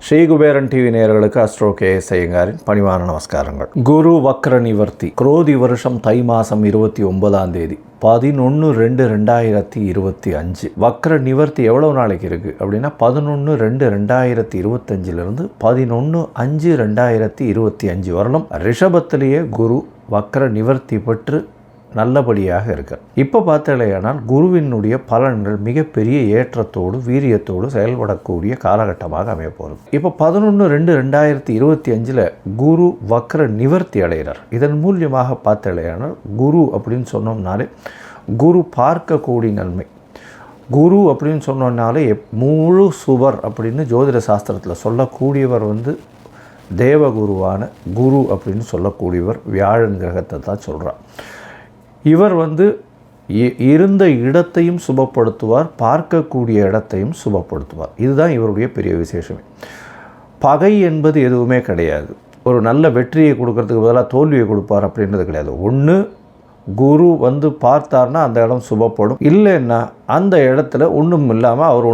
Sri Kuberan TV நேயர்களுக்கு astro KS ஐயங்காரின் பணிவான நமஸ்காரங்கள். குரு வக்ர நிவர்த்தி. குரோதி வருஷம் தை மாதம் 29ஆம் தேதி 11/2/2025. வக்ர நிவர்த்தி எவ்வளோ நாளைக்கு இருக்குது அப்படின்னா 11/2/2025 11/5/2025 வரலும் ரிஷபத்திலேயே குரு வக்ர நிவர்த்தி பெற்று நல்லபடியாக இருக்கார். இப்போ பார்த்தலையானால் குருவினுடைய பலன்கள் மிகப்பெரிய ஏற்றத்தோடு வீரியத்தோடு செயல்படக்கூடிய காலகட்டமாக அமைய போகிறது. இப்போ 11/2/2025 குரு வக்ர நிவர்த்தி அடைகிறார். இதன் மூலியமாக பார்த்தலையானால் குரு அப்படின்னு சொன்னோம்னாலே குரு பார்க்கக்கூடிய நன்மை. குரு அப்படின்னு சொன்னோம்னாலே முழு சுவர் அப்படின்னு ஜோதிட சாஸ்திரத்தில் சொல்லக்கூடியவர் தேவகுருவான குரு அப்படின்னு சொல்லக்கூடியவர் வியாழன் கிரகத்தை தான் சொல்கிறார். இவர் இருந்த இடத்தையும் சுபப்படுத்துவார், பார்க்கக்கூடிய இடத்தையும் சுபப்படுத்துவார். இதுதான் இவருடைய பெரிய விசேஷமே. பகை என்பது எதுவுமே கிடையாது. ஒரு நல்ல வெற்றியை கொடுக்கறதுக்கு பதிலாக தோல்வியை கொடுப்பார் அப்படின்றது கிடையாது. ஒன்று குரு பார்த்தார்னா அந்த இடம் சுபப்படும், இல்லைன்னா அந்த இடத்துல ஒன்றும் இல்லாமல் அவர்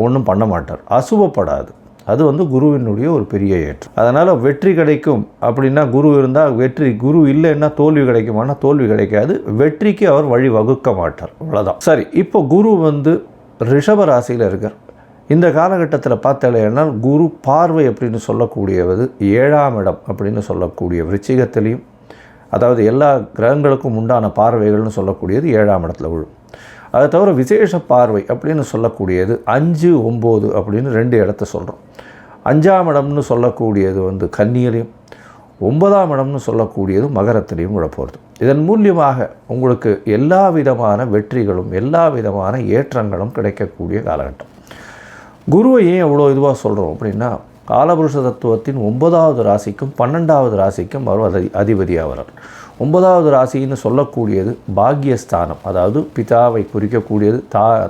ஒன்றும் பண்ண மாட்டார், அசுபப்படாது. அது குருவினுடைய ஒரு பெரிய ஏற்றம். அதனால் வெற்றி கிடைக்கும் அப்படின்னா குரு இருந்தால் வெற்றி, குரு இல்லைன்னா தோல்வி கிடைக்குமானா தோல்வி கிடைக்காது. வெற்றிக்கு அவர் வழி வகுக்க மாட்டார், அவ்வளோதான். சரி, இப்போ குரு ரிஷப ராசியில் இருக்கார். இந்த காலகட்டத்தில் பார்த்தாலேன்னா குரு பார்வை அப்படின்னு சொல்லக்கூடியது 7ஆம் இடம் அப்படின்னு சொல்லக்கூடிய விருச்சிகத்திலையும், அதாவது எல்லா கிரகங்களுக்கும் உண்டான பார்வைகள்னு சொல்லக்கூடியது 7ஆம் இடத்துல விழும். அதை தவிர விசேஷ பார்வை அப்படின்னு சொல்லக்கூடியது 5, 9 அப்படின்னு 2 இடத்த சொல்கிறோம். 5ஆம் இடம்னு சொல்லக்கூடியது கன்னியிலையும், 9ஆம் இடம்னு சொல்லக்கூடியது மகரத்திலையும் விழப்போகிறது. இதன் மூலியமாக உங்களுக்கு எல்லா விதமான வெற்றிகளும் எல்லா விதமான ஏற்றங்களும் கிடைக்கக்கூடிய காலகட்டம். குருவை ஏன் எவ்வளோ இதுவாக சொல்கிறோம் அப்படின்னா, காலபுருஷ தத்துவத்தின் 9வது ராசிக்கும் 12வது ராசிக்கும் அவர் அதிபதியாக வரார். 9வது ராசின்னு சொல்லக்கூடியது பாக்யஸ்தானம், அதாவது பிதாவை குறிக்கக்கூடியது,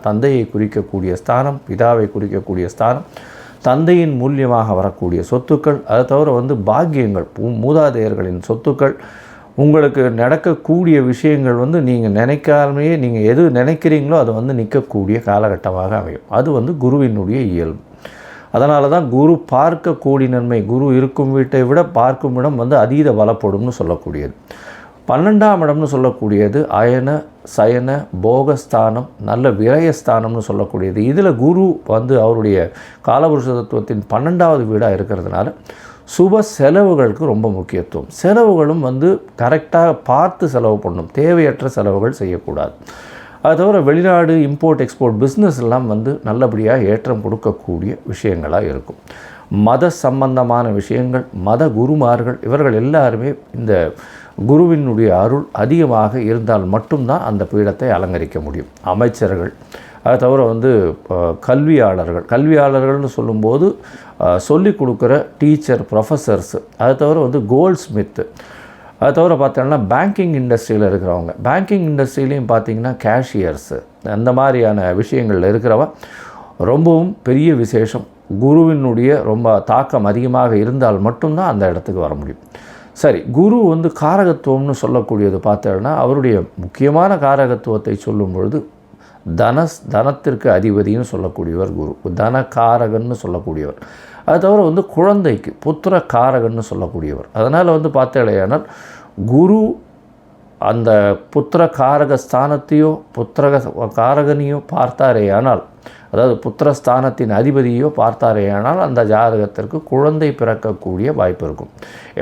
தந்தையை குறிக்கக்கூடிய ஸ்தானம், பிதாவை குறிக்கக்கூடிய ஸ்தானம், தந்தையின் மூலியமாக வரக்கூடிய சொத்துக்கள், அதை தவிர பாக்கியங்கள், மூதாதையர்களின் சொத்துக்கள், உங்களுக்கு நடக்கக்கூடிய விஷயங்கள் நீங்கள் நினைக்காமலே நீங்கள் எது நினைக்கிறீங்களோ அது நிற்கக்கூடிய காலகட்டமாக அமையும். அது குருவினுடைய இயல்பு. அதனால தான் குரு பார்க்கக்கூடிய நன்மை, குரு இருக்கும் வீட்டை விட பார்க்கும் இடம் அதீத பலப்படும்னு சொல்லக்கூடியது. 12ஆம் இடம்னு சொல்லக்கூடியது அயன சயன போகஸ்தானம், நல்ல விரயஸ்தானம்னு சொல்லக்கூடியது. இதில் குரு அவருடைய காலபுருஷ தத்துவத்தின் 12வது வீடாக இருக்கிறதுனால சுப செலவுகளுக்கு ரொம்ப முக்கியத்துவம். செலவுகளும் கரெக்டாக பார்த்து செலவு பண்ணணும், தேவையற்ற செலவுகள் செய்யக்கூடாது. அது தவிர வெளிநாடு இம்போர்ட் எக்ஸ்போர்ட் பிஸ்னஸ் எல்லாம் நல்லபடியாக ஏற்றம் கொடுக்கக்கூடிய விஷயங்களாக இருக்கும். மத சம்பந்தமான விஷயங்கள், மத குருமார்கள் இவர்கள் எல்லாருமே இந்த குருவினுடைய அருள் அதிகமாக இருந்தால் மட்டும்தான் அந்த பீடத்தை அலங்கரிக்க முடியும். அமைச்சர்கள், அதை தவிர கல்வியாளர்கள்னு சொல்லும்போது சொல்லிக் கொடுக்குற டீச்சர், ப்ரொஃபஸர்ஸு, அதை தவிர கோல்ட் ஸ்மித்து, அதை தவிர பார்த்தோன்னா பேங்கிங் இண்டஸ்ட்ரியில் இருக்கிறவங்க, பேங்கிங் இண்டஸ்ட்ரியிலையும் பார்த்திங்கன்னா கேஷியர்ஸு, அந்த மாதிரியான விஷயங்களில் இருக்கிறவ ரொம்பவும் பெரிய விசேஷம். குருவினுடைய ரொம்ப தாக்கம் அதிகமாக இருந்தால் மட்டும்தான் அந்த இடத்துக்கு வர முடியும். சரி, குரு காரகத்துவம்னு சொல்லக்கூடியது பார்த்தோன்னா அவருடைய முக்கியமான காரகத்துவத்தை சொல்லும் பொழுது தனத்திற்கு அதிபதினு சொல்லக்கூடியவர் குரு, தனகாரகன்னு சொல்லக்கூடியவர். அது தவிர குழந்தைக்கு புத்திர காரகன்னு சொல்லக்கூடியவர். அதனால் பார்த்தேனால் குரு அந்த புத்திர காரக ஸ்தானத்தையோ புத்திர காரகனையோ பார்த்தாரேயானால், அதாவது புத்திரஸ்தானத்தின் அதிபதியோ பார்த்தாரேயானால் அந்த ஜாதகத்திற்கு குழந்தை பிறக்கக்கூடிய வாய்ப்பு இருக்கும்.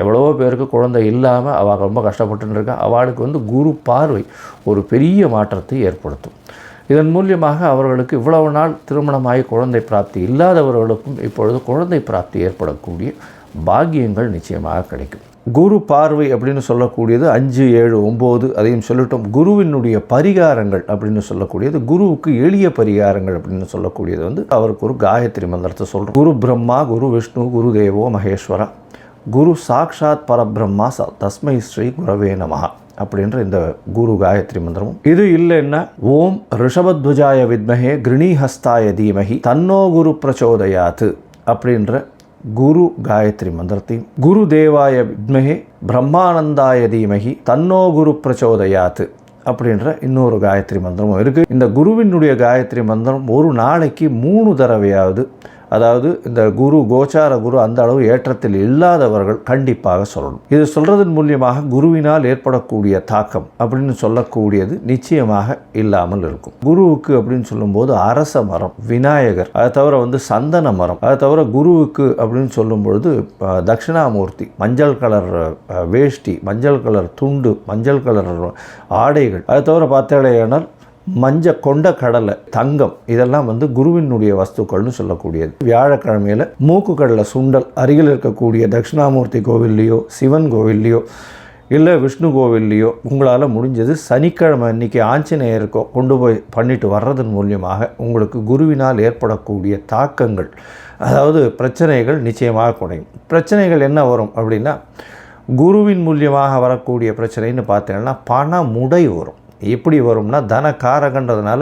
எவ்வளவோ பேருக்கு குழந்தை இல்லாமல் அவள் ரொம்ப கஷ்டப்பட்டுன்னு இருக்கா. அவளுக்கு குரு பார்வை ஒரு பெரிய மாற்றத்தை ஏற்படுத்தும். இதன் மூலியமாக அவர்களுக்கு இவ்வளவு நாள் திருமணமாகி குழந்தை பிராப்தி இல்லாதவர்களுக்கும் இப்பொழுது குழந்தை பிராப்தி ஏற்படக்கூடிய பாக்கியங்கள் நிச்சயமாக கிடைக்கும். குரு பார்வை அப்படின்னு சொல்லக்கூடியது 5, 7, 9 அதையும் சொல்லிட்டோம். குருவினுடைய பரிகாரங்கள் அப்படின்னு சொல்லக்கூடியது, குருவுக்கு எளிய பரிகாரங்கள் அப்படின்னு சொல்லக்கூடியது அவருக்கு ஒரு காயத்ரி மந்திரத்தை சொல்கிறோம். குரு பிரம்மா, குரு விஷ்ணு, குரு தேவோ மகேஸ்வரா, குரு சாக்ஷாத் பரபிரம்மா தஸ்மை ஸ்ரீ குரவே நமஹா அப்படின்ற இந்த குரு காயத்ரி மந்திரமும். இது இல்லைன்னா ஓம் ரிஷபத்வஜாய வித்மஹே கிருணிஹஸ்தாய தீமஹி தன்னோ குரு பிரச்சோதயாத்து அப்படின்ற குரு காயத்ரி மந்திரத்தையும், குரு தேவாய வித்மஹே பிரம்மானந்தாய தீமஹி தன்னோ குரு பிரச்சோதயாத்து அப்படின்ற இன்னொரு காயத்ரி மந்திரமும் இருக்குது. இந்த குருவினுடைய காயத்ரி மந்திரம் ஒரு நாளைக்கு 3 தடவையாவது, அதாவது இந்த குரு கோச்சார குரு அந்த அளவு ஏற்றத்தில் இல்லாதவர்கள் கண்டிப்பாக சொல்லணும். இது சொல்கிறதன் மூலியமாக குருவினால் ஏற்படக்கூடிய தாக்கம் அப்படின்னு சொல்லக்கூடியது நிச்சயமாக இல்லாமல் இருக்கும். குருவுக்கு அப்படின்னு சொல்லும்போது அரச மரம், விநாயகர், அதை தவிர சந்தன மரம், அதை தவிர குருவுக்கு அப்படின்னு சொல்லும் பொழுது தட்சிணாமூர்த்தி, மஞ்சள் கலர் வேஷ்டி, மஞ்சள் கலர் துண்டு, மஞ்சள் கலர் ஆடைகள், அதை தவிர பார்த்தேனால் கொண்ட கடலை, தங்கம், இதெல்லாம் குருவினுடைய வஸ்துக்கள்னு சொல்லக்கூடியது. வியாழக்கிழமையில் மூக்கு கடலை சுண்டல் அருகில் இருக்கக்கூடிய தட்சிணாமூர்த்தி கோவில்லையோ, சிவன் கோவில்லையோ, இல்லை விஷ்ணு கோவில்லையோ உங்களால் முடிஞ்சது சனிக்கிழமை அன்றைக்கி ஆஞ்சநேயருக்கோ கொண்டு போய் பண்ணிட்டு வர்றதன் மூலியமாக உங்களுக்கு குருவினால் ஏற்படக்கூடிய தாக்கங்கள், அதாவது பிரச்சனைகள் நிச்சயமாக குறையும். பிரச்சனைகள் என்ன வரும் அப்படின்னா, குருவின் மூலியமாக வரக்கூடிய பிரச்சனைன்னு பார்த்தீங்கன்னா பண முடை வரும். எப்படி வரும்னா, தனக்காரகன்றதுனால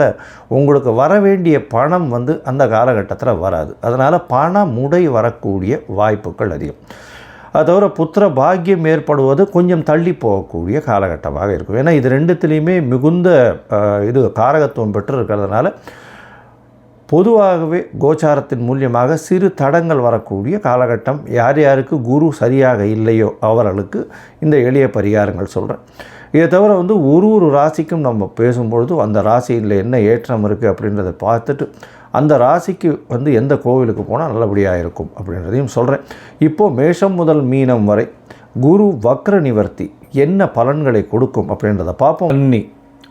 உங்களுக்கு வர வேண்டிய பணம் அந்த காலகட்டத்தில் வராது. அதனால் பண முடை வரக்கூடிய வாய்ப்புகள் அதிகம். அது தவிர புத்திர பாக்கியம் ஏற்படுவது கொஞ்சம் தள்ளி போகக்கூடிய காலகட்டமாக இருக்கும். ஏன்னா இது ரெண்டுத்துலேயுமே மிகுந்த காரகத்துவம் பெற்று இருக்கிறதுனால பொதுவாகவே கோச்சாரத்தின் மூலியமாக சிறு தடங்கள் வரக்கூடிய காலகட்டம். யார் யாருக்கு குரு சரியாக இல்லையோ அவர்களுக்கு இந்த எளிய பரிகாரங்கள் சொல்கிறேன். இதை தவிர ஒரு ராசிக்கும் நம்ம பேசும்பொழுது அந்த ராசியில் என்ன ஏற்றம் இருக்குது அப்படின்றத பார்த்துட்டு அந்த ராசிக்கு எந்த கோவிலுக்கு போனால் நல்லபடியாக இருக்கும் அப்படின்றதையும் சொல்கிறேன். இப்போது மேஷம் முதல் மீனம் வரை குரு வக்ர நிவர்த்தி என்ன பலன்களை கொடுக்கும் அப்படின்றத பார்ப்போம். கன்னி,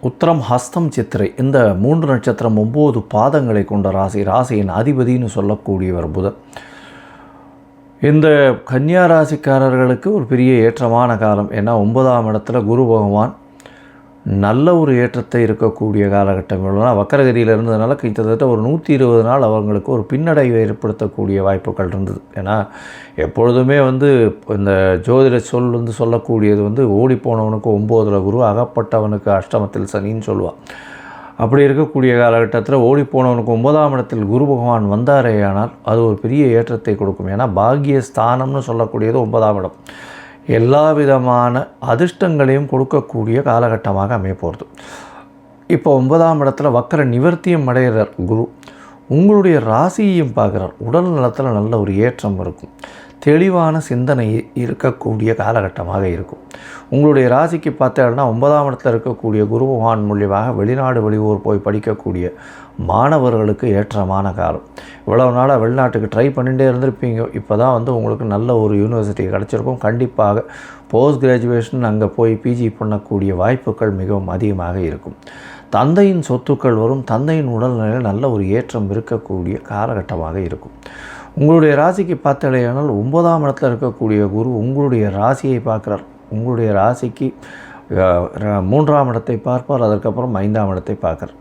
உத்திரம், ஹஸ்தம், சித்திரை இந்த 3 நட்சத்திரம் 9 பாதங்களை கொண்ட ராசியின் அதிபதினு சொல்லக்கூடியவர் புதன். இந்த கன்னியா ராசிக்காரர்களுக்கு ஒரு பெரிய ஏற்றமான காலம். ஏன்னா 9ஆம் இடத்துல குரு பகவான் நல்ல ஒரு ஏற்றத்தை இருக்கக்கூடிய காலகட்டம். வக்கரகதியில் இருந்ததுனால கிட்டத்தட்ட ஒரு 120 நாள் அவங்களுக்கு ஒரு பின்னடைவை ஏற்படுத்தக்கூடிய வாய்ப்புகள் இருந்தது. ஏன்னா எப்பொழுதுமே இந்த ஜோதிட சொல் சொல்லக்கூடியது ஓடிப்போனவனுக்கு 9ல் குரு, அகப்பட்டவனுக்கு அஷ்டமத்தில் சனின்னு சொல்லுவாள். அப்படி இருக்கக்கூடிய காலகட்டத்தில் ஓடிப்போனவனுக்கு 9ஆம் இடத்தில் குரு பகவான் வந்தாரே ஆனால் அது ஒரு பெரிய ஏற்றத்தை கொடுக்கும். ஏன்னா பாக்கியஸ்தானம்னு சொல்லக்கூடியது 9ஆம் இடம். எல்லா விதமான அதிர்ஷ்டங்களையும் கொடுக்கக்கூடிய காலகட்டமாக அமையப்போகிறது. இப்போ 9ஆம் இடத்துல வக்கர நிவர்த்தியும் அடைகிறார் குரு. உங்களுடைய ராசியையும் பார்க்குறார். உடல் நலத்தில் நல்ல ஒரு ஏற்றம் இருக்கும். தெளிவான சிந்தனை இருக்கக்கூடிய காலகட்டமாக இருக்கும். உங்களுடைய ராசிக்கு பார்த்தீங்கன்னா 9ஆம் இடத்துல இருக்கக்கூடிய குரு பகவான் மூலியமாக வெளிநாடு வெளியூர் போய் படிக்கக்கூடிய மாணவர்களுக்கு ஏற்றமான காலம். இவ்வளவு நாளாக வெளிநாட்டுக்கு ட்ரை பண்ணிகிட்டே இருந்திருப்பீங்க. இப்போ தான் உங்களுக்கு நல்ல ஒரு யூனிவர்சிட்டி கிடச்சிருக்கும். கண்டிப்பாக போஸ்ட் கிராஜுவேஷன் அங்கே போய் பிஜி பண்ணக்கூடிய வாய்ப்புகள் மிகவும் அதிகமாக இருக்கும். தந்தையின் சொத்துக்கள் வரும். தந்தையின் உடல்நிலையில் நல்ல ஒரு ஏற்றம் இருக்கக்கூடிய காலகட்டமாக இருக்கும். உங்களுடைய ராசிக்கு பார்த்தலையானால் 9ஆம் இடத்துல இருக்கக்கூடிய குரு உங்களுடைய ராசியை பார்க்குறார். உங்களுடைய ராசிக்கு 3ஆம் இடத்தை பார்ப்பார். அதற்கப்புறம் 5ஆம் இடத்தை பார்க்குறார்.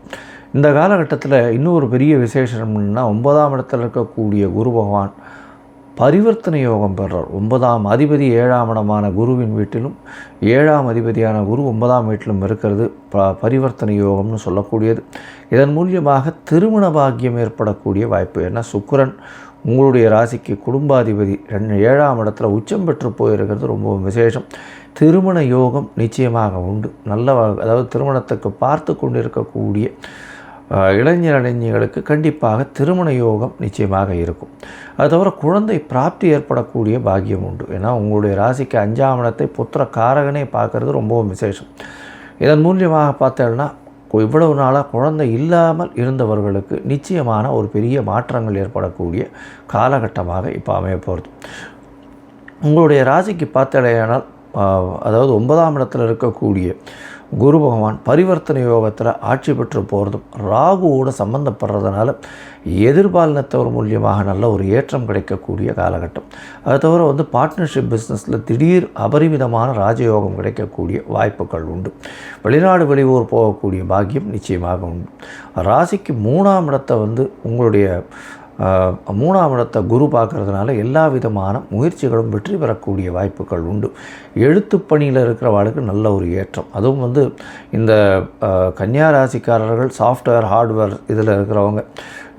இந்த காலகட்டத்தில் இன்னொரு பெரிய விசேஷம் என்னன்னா, 9ஆம் இடத்தில் இருக்கக்கூடிய குரு பகவான் பரிவர்த்தனை யோகம் பெறார். 9ஆம் அதிபதி 7ஆம் இடமான குருவின் வீட்டிலும் 7ஆம் அதிபதியான குரு 9ஆம் வீட்டிலும் இருக்கிறது பரிவர்த்தனை யோகம்னு சொல்லக்கூடியது. இதன் மூலியமாக திருமண பாக்கியம் ஏற்படக்கூடிய வாய்ப்பு. ஏன்னா சுக்கிரன் உங்களுடைய ராசிக்கு குடும்பாதிபதி 7ஆம் இடத்துல உச்சம் பெற்று போயிருக்கிறது ரொம்ப விசேஷம். திருமண யோகம் நிச்சயமாக உண்டு. அதாவது திருமணத்துக்கு பார்த்து கொண்டு இருக்கக்கூடிய இளைஞர்களுக்கு கண்டிப்பாக திருமண யோகம் நிச்சயமாக இருக்கும். அது தவிர குழந்தை பிராப்தி ஏற்படக்கூடிய பாக்கியம் உண்டு. ஏன்னா உங்களுடைய ராசிக்கு 5ஆம் இடத்தை புத்திர காரகனே பார்க்குறது ரொம்பவும் விசேஷம். இதன் மூலியமாக பார்த்தோம்னா இவ்வளவு நாளாக குழந்தை இல்லாமல் இருந்தவர்களுக்கு நிச்சயமான ஒரு பெரிய மாற்றங்கள் ஏற்படக்கூடிய காலகட்டமாக இப்போ அமைய போகிறது. உங்களுடைய ராசிக்கு பார்த்தடையானால் அதாவது 9ஆம் இடத்தில் இருக்கக்கூடிய குரு பகவான் பரிவர்த்தனை யோகத்தில் ஆட்சி பெற்று போகிறதும் ராகுவோடு சம்மந்தப்படுறதுனால எதிர்பாலினத்தவர் மூலியமாக நல்ல ஒரு ஏற்றம் கிடைக்கக்கூடிய காலகட்டம். அது தவிர பார்ட்னர்ஷிப் பிஸ்னஸில் திடீர் அபரிமிதமான ராஜயோகம் கிடைக்கக்கூடிய வாய்ப்புகள் உண்டு. வெளிநாடு வெளியூர் போகக்கூடிய பாக்கியம் நிச்சயமாக உண்டு. ராசிக்கு 3ஆம் இடத்தை உங்களுடைய 3ஆம் இடத்தை குரு பார்க்கறதுனால எல்லா விதமான முயற்சிகளும் வெற்றி பெறக்கூடிய வாய்ப்புகள் உண்டு. எழுத்துப்பணியில் இருக்கிறவர்களுக்கு நல்ல ஒரு ஏற்றம். அதுவும் இந்த கன்னியா ராசிக்காரர்கள் சாஃப்ட்வேர் ஹார்ட்வேர் இதில் இருக்கிறவங்க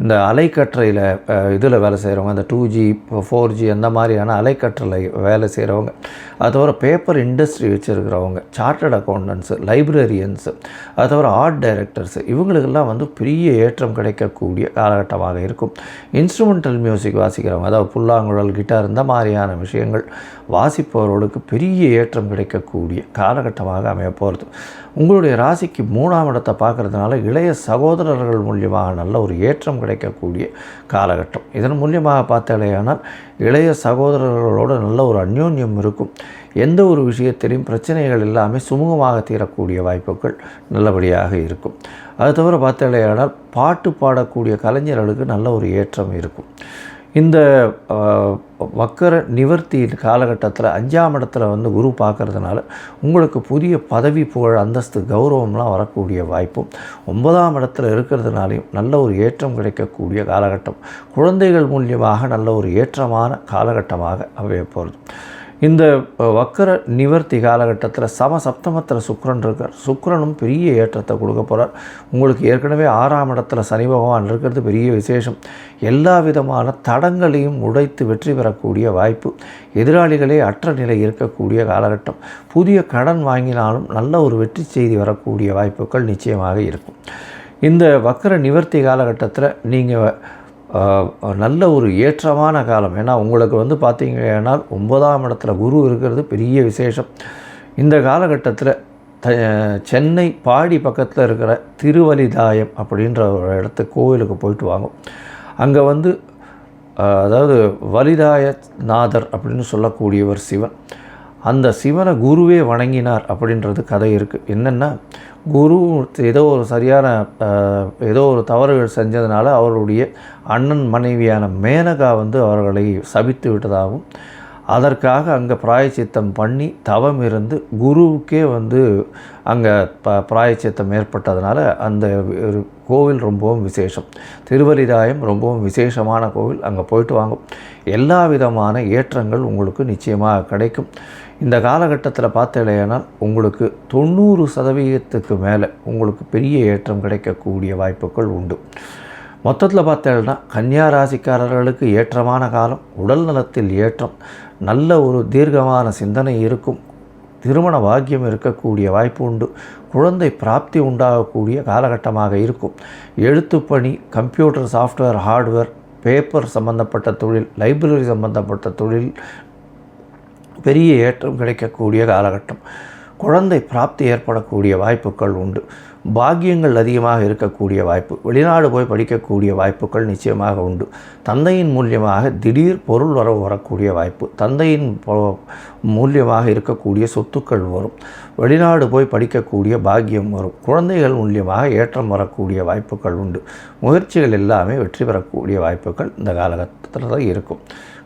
இந்த அலைக்கற்றையில் இதில் வேலை செய்கிறவங்க, அந்த 2G 4G அந்த மாதிரியான அலைக்கற்றலை வேலை செய்கிறவங்க, அது தவிர பேப்பர் இண்டஸ்ட்ரி வச்சுருக்கிறவங்க, சார்ட்டர்ட் அக்கௌண்டன்ஸு, லைப்ரரியன்ஸு, அது தவிர ஆர்ட் டைரக்டர்ஸு, இவங்களுக்கெல்லாம் வந்து பெரிய ஏற்றம் கிடைக்கக்கூடிய காலகட்டமாக இருக்கும். இன்ஸ்ட்ருமெண்டல் மியூசிக் வாசிக்கிறவங்க, அதாவது புல்லாங்குழல், கிட்டார் இந்த மாதிரியான விஷயங்கள் வாசிப்பவர்களுக்கு பெரிய ஏற்றம் கிடைக்கக்கூடிய காலகட்டமாக அமைய போகிறது. உங்களுடைய ராசிக்கு 3ஆம் இடத்தை பார்க்குறதுனால இளைய சகோதரர்கள் மூலியமாக நல்ல ஒரு ஏற்றம் கிடைக்கக்கூடிய காலகட்டம். இதன் மூலியமாக பார்த்தாலேயானால் இளைய சகோதரர்களோடு நல்ல ஒரு அந்யோன்யம் இருக்கும். எந்த ஒரு விஷயத்திலையும் பிரச்சனைகள் எல்லாமே சுமூகமாக தீரக்கூடிய வாய்ப்புகள் நல்லபடியாக இருக்கும். அது தவிர பார்த்தாலேயானால் பாட்டு பாடக்கூடிய கலைஞர்களுக்கு நல்ல ஒரு ஏற்றம் இருக்கும். இந்த வக்கர நிவர்த்தி காலகட்டத்தில் 5ஆம் இடத்துல வந்து குரு பார்க்கறதுனால உங்களுக்கு புதிய பதவி, புகழ், அந்தஸ்து, கௌரவம்லாம் வரக்கூடிய வாய்ப்பும் 9ஆம் இடத்துல இருக்கிறதுனாலையும் நல்ல ஒரு ஏற்றம் கிடைக்கக்கூடிய காலகட்டம். குழந்தைகள் மூலியமாக நல்ல ஒரு ஏற்றமான காலகட்டமாக அமைய போகிறது. இந்த வக்கர நிவர்த்தி காலகட்டத்தில் சப்தமத்தில் சுக்கிரன் இருக்கார். சுக்கிரனும் பெரிய ஏற்றத்தை கொடுக்க போகிறார். உங்களுக்கு ஏற்கனவே 6ஆம் இடத்துல சனி பகவான் இருக்கிறது பெரிய விசேஷம். எல்லா விதமான தடங்களையும் உடைத்து வெற்றி பெறக்கூடிய வாய்ப்பு. எதிராளிகளே அற்ற நிலை இருக்கக்கூடிய காலகட்டம். புதிய கடன் வாங்கினாலும் நல்ல ஒரு வெற்றி செய்தி வரக்கூடிய வாய்ப்புகள் நிச்சயமாக இருக்கும். இந்த வக்கர நிவர்த்தி காலகட்டத்தில் நீங்கள் நல்ல ஒரு ஏற்றமான காலம். ஏன்னா உங்களுக்கு வந்து பார்த்திங்கன்னா 9ஆம் இடத்துல குரு இருக்கிறது பெரிய விசேஷம். இந்த காலகட்டத்தில் சென்னை பாடி பக்கத்தில் இருக்கிற திருவலிதாயம் அப்படின்ற ஒரு இடத்துக்கு கோவிலுக்கு போயிட்டு வாங்க. அங்கே வந்து அதாவது வலிதாயநாதர் அப்படின்னு சொல்லக்கூடியவர் சிவன். அந்த சிவனை குருவே வணங்கினார் அப்படின்றது கதை இருக்குது. என்னென்னா, குரு ஏதோ ஒரு தவறுகள் செஞ்சதுனால அவருடைய அண்ணன் மனைவியான மேனகா வந்து அவர்களை சபித்து விட்டதாகவும், அதற்காக அங்கே பிராயச்சித்தம் பண்ணி தவம் இருந்து குருவுக்கே வந்து அங்கே பிராயச்சித்தம் ஏற்பட்டதுனால அந்த ஒரு கோவில் ரொம்பவும் விசேஷம். திருவலிதாயம் ரொம்பவும் விசேஷமான கோவில். அங்கே போயிட்டு வாங்க. எல்லா விதமான ஏற்றங்கள் உங்களுக்கு நிச்சயமாக கிடைக்கும். இந்த காலகட்டத்தில் பார்த்தீங்கன்னா உங்களுக்கு 90% மேலே உங்களுக்கு பெரிய ஏற்றம் கிடைக்கக்கூடிய வாய்ப்புகள் உண்டு. மொத்தத்தில் பார்த்தேன்னா கன்னியா ராசிக்காரர்களுக்கு ஏற்றமான காலம். உடல் நலத்தில் ஏற்றம், நல்ல ஒரு தீர்க்கமான சிந்தனை இருக்கும். திருமண பாக்கியம் இருக்கக்கூடிய வாய்ப்பு உண்டு. குழந்தை பிராப்தி உண்டாகக்கூடிய காலகட்டமாக இருக்கும். எழுத்துப்பணி, கம்ப்யூட்டர், சாஃப்ட்வேர், ஹார்ட்வேர், பேப்பர் சம்பந்தப்பட்ட தொழில், லைப்ரரி சம்பந்தப்பட்ட தொழில் பெரிய ஏற்றம் கிடைக்கக்கூடிய காலகட்டம். குழந்தை பிராப்தி ஏற்படக்கூடிய வாய்ப்புகள் உண்டு. பாக்கியங்கள் அதிகமாக இருக்கக்கூடிய வாய்ப்பு. வெளிநாடு போய் படிக்கக்கூடிய வாய்ப்புகள் நிச்சயமாக உண்டு. தந்தையின் மூலியமாக திடீர் பொருள் வரவு வரக்கூடிய வாய்ப்பு. தந்தையின் மூலியமாக இருக்கக்கூடிய சொத்துக்கள் வரும். வெளிநாடு போய் படிக்கக்கூடிய பாக்கியம் வரும். குழந்தைகள் மூலியமாக ஏற்றம் வரக்கூடிய வாய்ப்புகள் உண்டு. முயற்சிகள் எல்லாமே வெற்றி பெறக்கூடிய வாய்ப்புகள் இந்த காலகட்டத்தில் தான் இருக்கும்.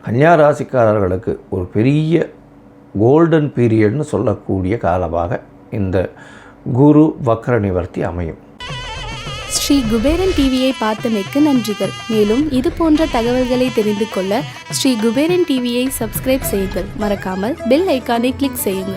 கன்னியா ராசிக்காரர்களுக்கு ஒரு பெரிய கோல்டன் பீரியட்னு சொல்லக்கூடிய காலமாக இந்த குரு வக்ர நிவர்த்தி அமையும். ஸ்ரீ குபேரன் டிவியை பார்த்தமைக்கு நன்றிகள். மேலும் இது போன்ற தகவல்களை தெரிந்து கொள்ள ஸ்ரீ குபேரன் டிவியை சப்ஸ்கிரைப் செய்யுங்கள். மறக்காமல் பெல் ஐக்கானை கிளிக் செய்யுங்கள்.